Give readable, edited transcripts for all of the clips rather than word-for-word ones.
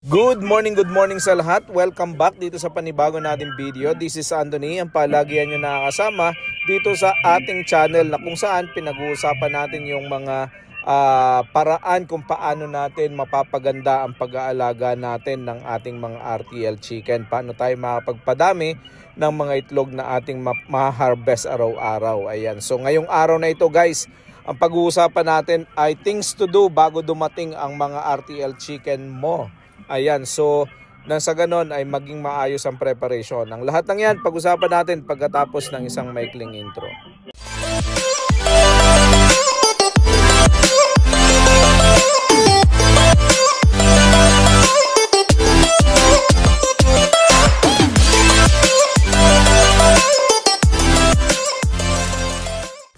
Good morning sa lahat. Welcome back dito sa panibago nating video. This is Anthony, ang palagihan nyo nakakasama dito sa ating channel na kung saan pinag-uusapan natin yung mga paraan kung paano natin mapapaganda ang pag-aalaga natin ng ating mga RTL chicken. Paano tayo makapagpadami ng mga itlog na ating ma-harvest araw-araw. Ayan. So ngayong araw na ito guys, ang pag-uusapan natin ay things to do bago dumating ang mga RTL chicken mo. Ayan, so nang sa ganon ay maging maayos ang preparation. Ang lahat ng yan, pag-usapan natin pagkatapos ng isang maikling intro.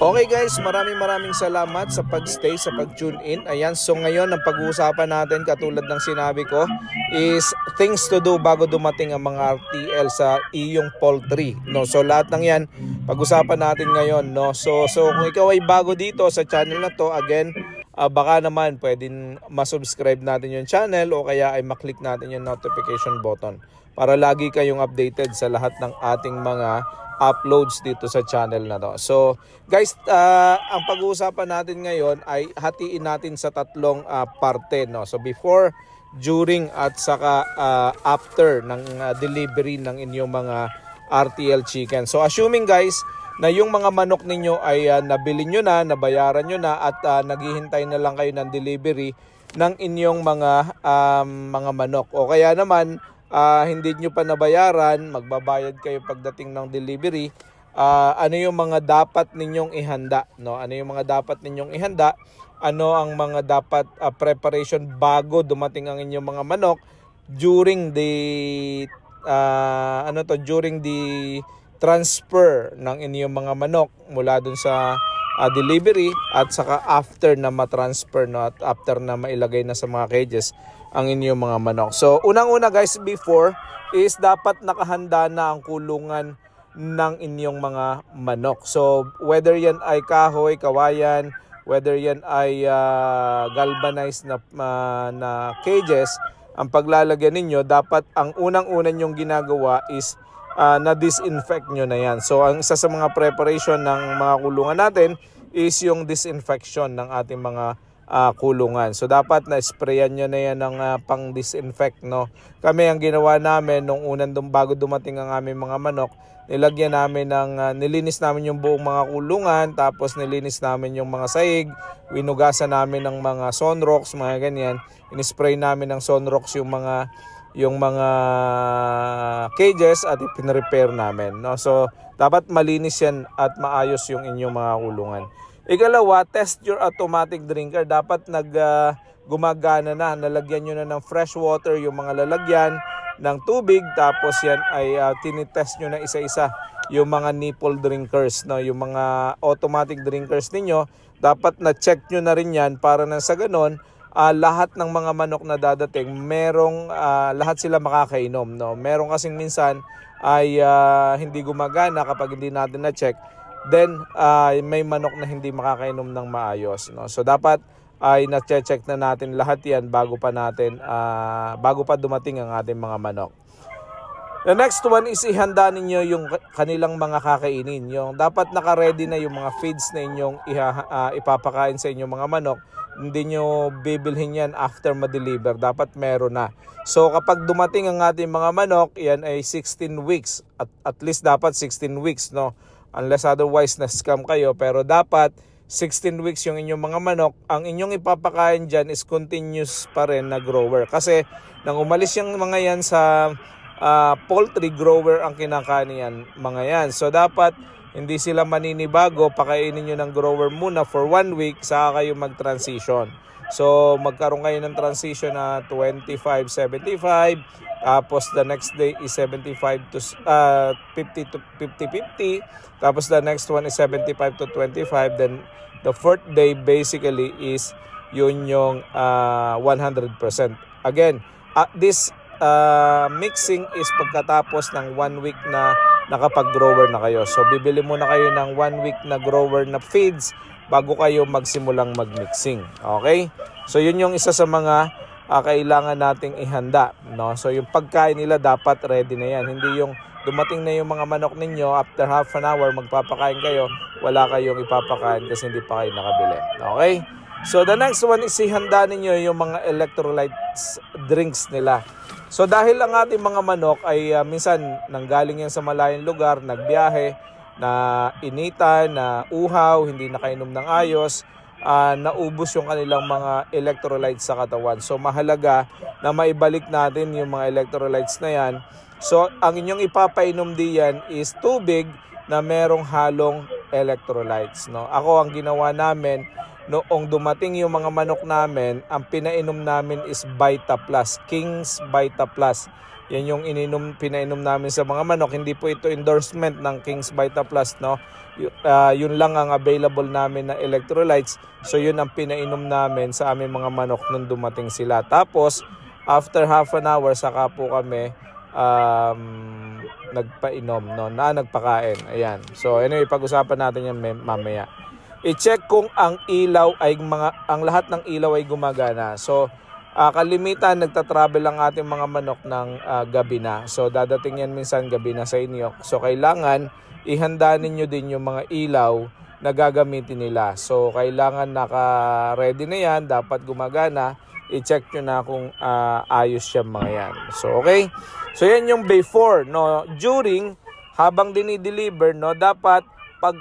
Okay guys, maraming salamat sa pag-stay, sa pag-tune in. Ayan, so ngayon ang pag-uusapan natin katulad ng sinabi ko is things to do bago dumating ang mga RTL sa iyong poultry. No, so lahat ng 'yan pag-usapan natin ngayon, no. So kung ikaw ay bago dito sa channel na 'to, again, baka naman pwedeng ma-subscribe natin yung channel o kaya ay ma-click natin yung notification button para lagi kayong updated sa lahat ng ating mga uploads dito sa channel na to. So guys, ang pag-uusapan natin ngayon ay hatiin natin sa tatlong parte, no. So before, during at saka after ng delivery ng inyong mga RTL chicken. So assuming guys na yung mga manok ninyo ay nabili nyo na, nabayaran nyo na at naghihintay na lang kayo ng delivery ng inyong mga manok. O kaya naman hindi nyo pa nabayaran, magbabayad kayo pagdating ng delivery. Ano yung mga dapat ninyong ihanda, no? Ano yung mga dapat ninyong ihanda? Ano ang mga dapat preparation bago dumating ang inyong mga manok during the during the transfer ng inyong mga manok mula dun sa delivery at saka after na ma-transfer, no? At after na mailagay na sa mga cages ang inyong mga manok. So unang-una guys, before is dapat nakahanda na ang kulungan ng inyong mga manok. So whether yan ay kahoy, kawayan, whether yan ay galvanized na cages, ang paglalagyan ninyo, dapat ang unang-una nyong ginagawa is na-disinfect nyo na yan. So ang isa sa mga preparation ng mga kulungan natin is yung disinfection ng ating mga kulungan. So dapat na-sprayan nyo na yan ng pang-disinfect, no. Kami ang ginawa namin nung bago dumating ang aming mga manok, nilagyan namin nilinis namin yung buong mga kulungan, tapos nilinis namin yung mga sahig, winugasan namin ng mga Sonrox, mga ganyan. In-spray namin ng Sonrox yung mga cages at ipin-repair namin, no. So dapat malinis yan at maayos yung inyong mga kulungan. Ikalawa, test your automatic drinker. Dapat gumagana na. Nalagyan nyo na ng fresh water yung mga lalagyan ng tubig. Tapos yan ay tinitest nyo na isa-isa yung mga nipple drinkers, no? Yung mga automatic drinkers ninyo. Dapat na-check nyo na rin yan para na sa ganon, lahat ng mga manok na dadating, lahat sila makakainom, no? Meron kasing minsan ay hindi gumagana kapag hindi natin na-check. Then may manok na hindi makakainom ng maayos, no? So dapat ay na-check na natin lahat yan bago pa dumating ang ating mga manok. The next one is ihanda ninyo yung kanilang mga kakainin. Yung dapat naka-ready na yung mga feeds na inyong ipapakain sa inyong mga manok. Hindi nyo bibilhin yan after ma-deliver. Dapat meron na. So kapag dumating ang ating mga manok, yan ay 16 weeks. At least dapat 16 weeks, no? Unless otherwise na-scam kayo. Pero dapat 16 weeks yung inyong mga manok. Ang inyong ipapakain dyan is continuous pa rin na grower. Kasi nang umalis yung mga yan sa poultry, grower ang kinakain yan, mga yan. So dapat hindi sila maninibago. Pakainin nyo ng grower muna for 1 week. Saka kayo mag-transition. So magkaroon kayo ng transition na 25-75. Tapos the next day is 75 to 50 to 50-50. Tapos the next one is 75 to 25. Then the fourth day basically is yun yung 100%. Again, this mixing is pagkatapos ng 1 week na nakapag-grower na kayo. So bibili muna kayo ng 1 week na grower na feeds bago kayo magsimulang mag-mixing. Okay? So yun yung isa sa mga kailangan nating ihanda, no? So yung pagkain nila dapat ready na yan. Hindi yung dumating na yung mga manok ninyo, after half an hour magpapakain kayo, wala kayong ipapakain kasi hindi pa kayo nakabili. Okay? So the next one is ihanda ninyo yung mga electrolytes drinks nila. So dahil ang ating mga manok ay minsan nanggaling yan sa malayong lugar, nagbiyahe, na initan, na uhaw, hindi nakainom ng ayos, naubos yung kanilang mga electrolytes sa katawan. So mahalaga na maibalik natin yung mga electrolytes na yan. So ang inyong ipapainom diyan is tubig na merong halong electrolytes, no? Ako, ang ginawa namin noong dumating yung mga manok namin, ang pinainom namin is Vita Plus, King's Vita Plus. Yan yung pinainom namin sa mga manok. Hindi po ito endorsement ng King's Vita Plus, no? Yun lang ang available namin na electrolytes. So yun ang pinainom namin sa aming mga manok nung dumating sila. Tapos after half an hour saka po kami nagpainom, no? Nagpakain. Ayan. So anyway, pag-usapan natin yan mamaya. I-check kung ang lahat ng ilaw ay gumagana. So kalimitan nagta-travel ang ating mga manok ng gabi na. So dadating yan minsan gabi na sa inyo. So kailangan ihanda ninyo din yung mga ilaw na gagamitin nila. So kailangan naka-ready na yan, dapat gumagana. I-check nyo na kung ayos yung mga yan. So okay. So yan yung before, no? During, habang dinideliver, no, dapat pag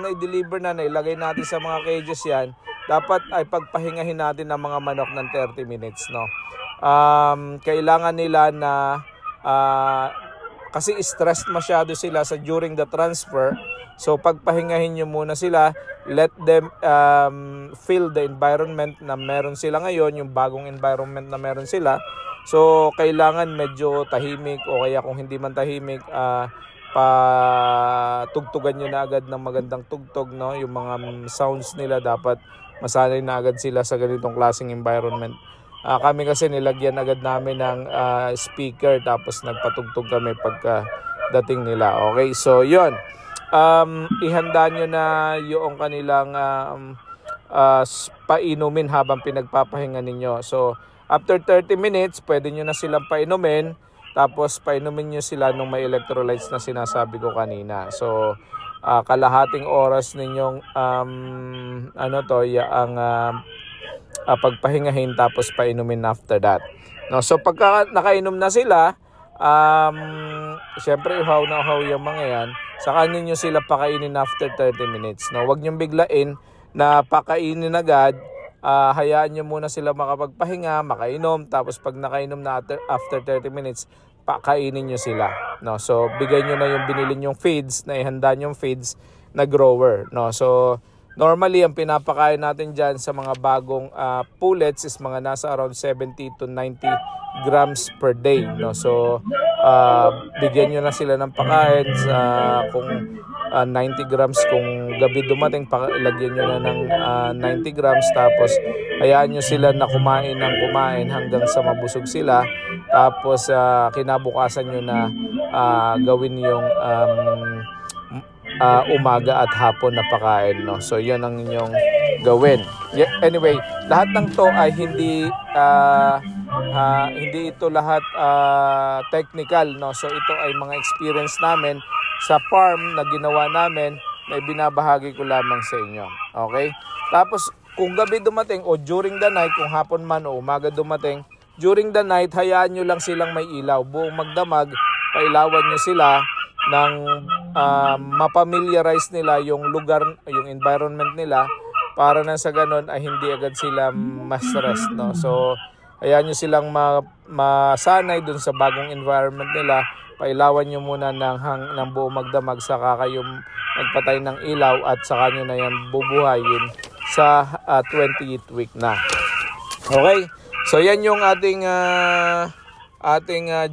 na-deliver na, ilagay natin sa mga cages yan, dapat ay pagpahingahin natin ang mga manok ng 30 minutes, no? Kailangan nila na kasi stressed masyado sila sa during the transfer. So pagpahingahin nyo muna sila, let them feel the environment na meron sila ngayon, yung bagong environment na meron sila. So kailangan medyo tahimik, o kaya kung hindi man tahimik, patugtugan nyo na agad ng magandang tugtog, no? Yung mga sounds nila dapat masanay na agad sila sa ganitong klaseng environment. Kami kasi nilagyan agad namin ng speaker, tapos nagpatugtog kami pagka dating nila. Okay, so yun. Ihanda nyo na yung kanilang painumin habang pinagpapahinga ninyo. So after 30 minutes, pwede nyo na silang painumin. Tapos painumin nyo sila nung may electrolytes na sinasabi ko kanina. So kalahating oras ninyong pagpahingahin, tapos painumin after that. No, so pagka nakainom na sila, syempre uhaw na uhaw yung mga yan. Saka ninyo sila pakainin after 30 minutes. No, wag niyo biglain na pakainin agad. Hayaan nyo muna sila makapagpahinga, makainom, tapos pag nakainom na after 30 minutes, pakainin nyo sila, no? So bigay nyo na yung binili nyong feeds, na ihanda nyong feeds na grower, no? So normally ang pinapakain natin dyan sa mga bagong pullets is mga nasa around 70 to 90 grams per day, no? So bigyan nyo na sila ng pakain sa kung 90 grams kung gabi dumating, lagyan nyo na ng 90 grams, tapos hayaan nyo sila na kumain ng kumain hanggang sa mabusog sila, tapos kinabukasan nyo na gawin yung umaga at hapon na pakain, no? So yun ang inyong gawin. Anyway, lahat ng to ay hindi ito lahat technical, no? So ito ay mga experience namin sa farm na ginawa namin, na ibinabahagi ko lamang sa inyo. Okay? Tapos kung gabi dumating o during the night, kung hapon man o umaga dumating, during the night, hayaan nyo lang silang may ilaw. Buong magdamag, pailawan nyo sila ng mapamiliarize nila yung lugar, yung environment nila, para na sa ganun ay hindi agad sila ma-stress, no? So hayaan nyo silang masanay dun sa bagong environment nila. Pailawan nyo muna ng buong magdamag, saka kayo magpatay ng ilaw, at saka nyo na yan bubuhayin sa 28th week na. Okay? So yan yung ating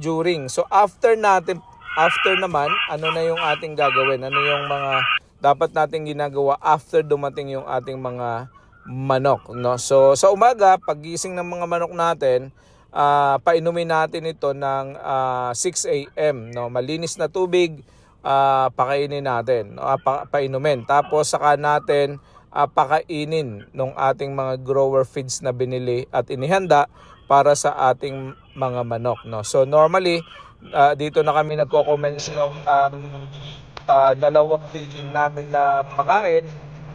during. So after naman, ano na yung ating gagawin? Ano yung mga dapat nating ginagawa after dumating yung ating mga manok, no? So sa umaga, paggising ng mga manok natin, painumin natin ito ng 6 a.m. no? Malinis na tubig, pakainin natin, no? Painumin. Tapos saka natin pakainin ng ating mga grower feeds na binili at inihanda para sa ating mga manok, no. So normally dito na kami nagko-commence ng dalawang feeding namin na pakain,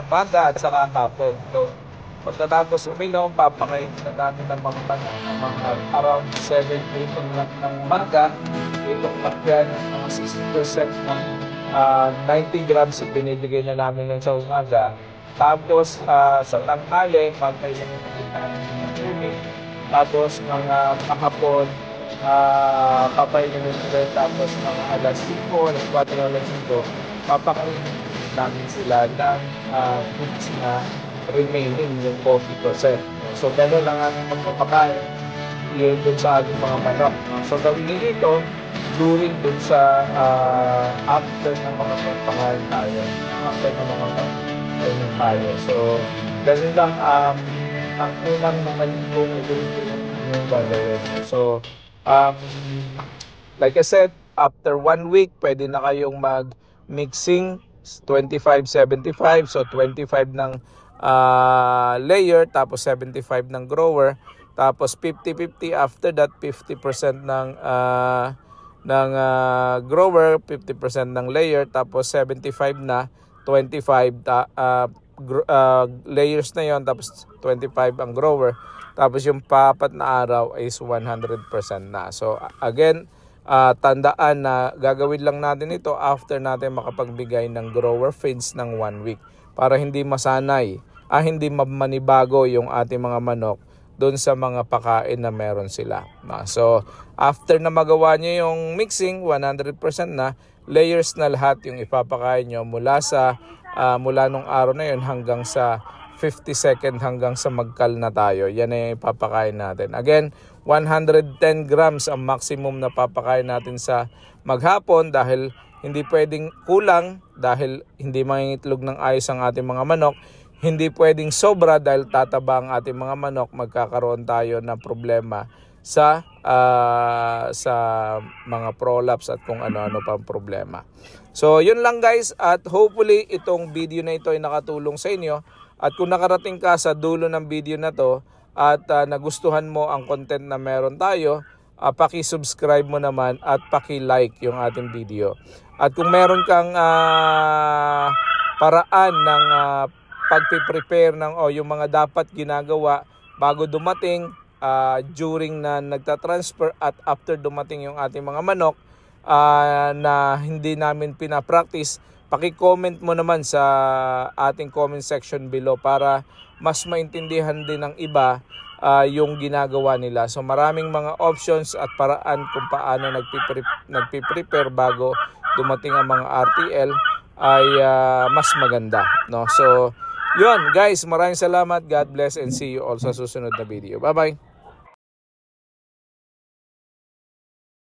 umaga at saka hapon. So pagkatapos uminom, papakain na namin ng mga manok ng mga around 7 liters ng umaga. Itong pakyan, mga 60% ng 90 grams binibigay na namin sa umaga. Tapos sa tanghali, magkailan ng tubig. Tapos mga kahapon, papainin nila. Tapos mga alas 5, alas 4, alas 5, papakain namin sila ng foods na remaining yung 40%. So gano'n lang ang magpapakain yun dun sa ating mga manok. So gawin dito during dun sa after ng mga pagpakain tayo. After ng mga pagpakain tayo. So gano'n lang ang unang naman yung gagawin. So like I said, after 1 week, pwede na kayong mag-mixing 25-75. So 25 ng layer, tapos 75 ng grower, tapos 50-50 after that, 50% ng grower, 50% ng layer, tapos 75 na 25 layers na yon, tapos 25 ang grower, tapos yung papat na araw is 100% na. So again, tandaan na gagawin lang natin ito after natin makapagbigay ng grower feeds ng 1 week para hindi masanay, hindi manibago yung ating mga manok doon sa mga pakain na meron sila. So after na magawa nyo yung mixing, 100% na, layers na lahat yung ipapakain nyo mula nung araw na yun hanggang sa 52nd, hanggang sa magkal na tayo. Yan na yung ipapakain natin. Again, 110 grams ang maximum na papakain natin sa maghapon dahil hindi pwedeng kulang dahil hindi mangingitlog ng ayos ang ating mga manok. Hindi pwedeng sobra dahil tataba ang ating mga manok, magkakaroon tayo ng problema sa mga prolapse at kung ano-ano pang problema. So yun lang guys, at hopefully itong video na ito ay nakatulong sa inyo. At kung nakarating ka sa dulo ng video na to at nagustuhan mo ang content na meron tayo, paki-subscribe mo naman at paki-like yung ating video. At kung meron kang paraan ng pagpiprepare ng yung mga dapat ginagawa bago dumating, during na nagtatransfer at after dumating yung ating mga manok na hindi namin pinapractice, paki-comment mo naman sa ating comment section below para mas maintindihan din ng iba yung ginagawa nila. So maraming mga options at paraan kung paano nagpiprepare bago dumating ang mga RTL ay mas maganda, no? So yun guys, maraming salamat. God bless and see you all sa susunod na video. Bye bye.